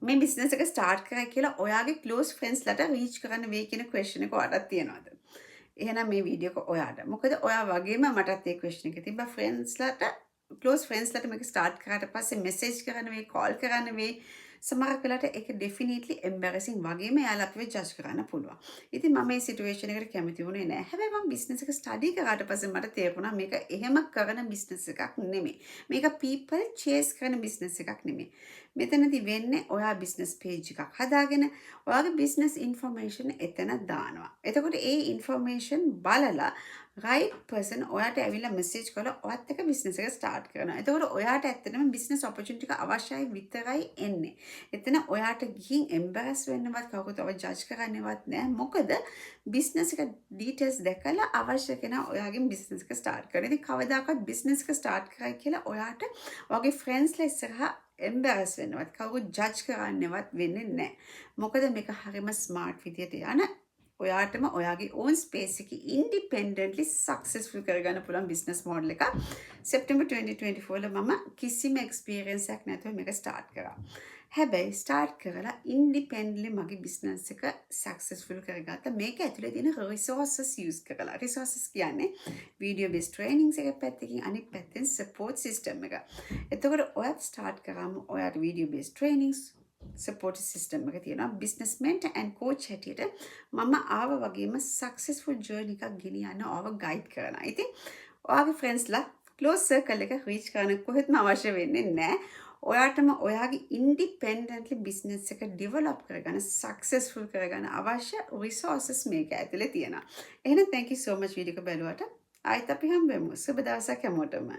මේ බිස්නස් එක ස්ටාර්ට් කරයි කියලා ඔයාගේ ක්ලෝස් ෆ්‍රෙන්ඩ්ස්ලට රීච් කරන්න වෙයි කියන ක්වෙස්චන් එක ඔයාටත් තියෙනවද? එහෙනම් මේ වීඩියෝ එක ඔයාට. මොකද ඔයා වගේම මටත් ඒ ක්වෙස්චන් එක තිබ්බා ෆ්‍රෙන්ඩ්ස්ලට ක්ලෝස් ෆ්‍රෙන්ඩ්ස්ලට මේක ස්ටාර්ට් කරාට පස්සේ මෙසේජ් කරන්න වෙයි, කෝල් කරන්න වෙයි. සමහරක් වෙලාවට ඒක ඩෙෆිනිට්ලි එම්බැරසිං වගේම එයාලා අපිව ජජ් කරන්න පුළුවන්. ඉතින් මම මේ සිටුේෂන් එකට කැමති වුණේ නැහැ. හැබැයි මම බිස්නස් එක ස්ටඩි කරාට පස්සේ මට තේරුණා මේක එහෙම කරන බිස්නස් එකක් නෙමෙයි. මේක people chase කරන බිස්නස් එකක් නෙමෙයි. මෙතනදී වෙන්නේ ඔයා බිස්නස් පේජ් එකක් හදාගෙන ඔයාගේ බිස්නස් ඉන්ෆර්මේෂන් එතන දානවා. එතකොට ඒ ඉන්ෆර්මේෂන් බලලා right person ඔයාට ඇවිල්ලා මෙසේජ් කරලා ඔයත් එක්ක බිස්නස් එක ස්ටාර්ට් කරනවා. එතකොට ඔයාට ඇත්තටම බිස්නස් ඔපචුනිටි එක අවශ්‍යයි විතරයි එන්නේ. එතන ඔයාට ගිහින් එම්බැරස් වෙන්නවත් කවුරුත් ඔය ජජ් කරන්නවත් නෑ. මොකද බිස්නස් එක ඩීටේල්ස් දැකලා අවශ්‍ය කෙනා ඔයාගෙන් බිස්නස් එක ස්ටාර්ට් කරනවා. ඉතින් කවදාකවත් බිස්නස් එක ස්ටාර්ට් කරයි කියලා ඔයාට ඔයාගේ ෆ්‍රෙන්ඩ්ස්ලා ඉස්සරහා එම්බැරස් වෙන්නවත් කවුරුත් ජජ් කරන්නවත් වෙන්නේ නැහැ. මොකද මේක හරිම ස්මාර්ට් විදියට යන ඔයාටම ඔයාගේ ඕන් ස්පේස් එකේ ඉන්ඩිපෙන්ඩන්ට්ලි සක්සස්ෆුල් කරගන්න පුළුවන් බිස්නස් මොඩල් එකක්. සෙප්ටැම්බර් 2024 ල මම කිසිම එක්ස්පීරියන්ස් එකක් නැතුව මේක ස්ටාර්ට් කරා. හැබැයි ස්ටාර්ට් කරලා ඉන්ඩිපෙන්ඩන්ට්ලි මගේ බිස්නස් එක සක්සස්ෆුල් කරගත්තා. මේක ඇතුලේ තියෙන රිසෝසස් යූස් කරලා. රිසෝසස් කියන්නේ වීඩියෝ බේස් ට්‍රේනින්ග්ස් එක පැත්තකින් අනිත් පැත්තෙන් සපෝට් සිස්ටම් එක. එතකොට ඔයත් ස්ටාර්ට් කරාම ඔයාට video base trainings support system එක තියෙනවා. බිස්නස්මෙන්ට් ඇන්ඩ් කෝච් හැටියට මම ආව වගේම සක්සස්ෆුල් ජර්නි එකක් ගෙනියන්න ඔයාව ගයිඩ් කරනවා. ඉතින් ඔයාගේ ෆ්‍රෙන්ඩ්ස්ලා ක්ලෝස් සර්කල් එක රීච් කරන්න කොහෙත්ම අවශ්‍ය වෙන්නේ නැහැ. ඔයාටම ඔයාගේ ඉන්ඩිපෙන්ඩන්ට්ලි බිස්නස් එක ඩෙවලොප් කරගන්න සක්සස්ෆුල් කරගන්න අවශ්‍ය රිසෝසස් මේක ඇතුලේ තියෙනවා. එහෙනම් thank you so much video එක බලුවට. ආයෙත් අපි හම්බෙමු. සුබ දවසක් හැමෝටම.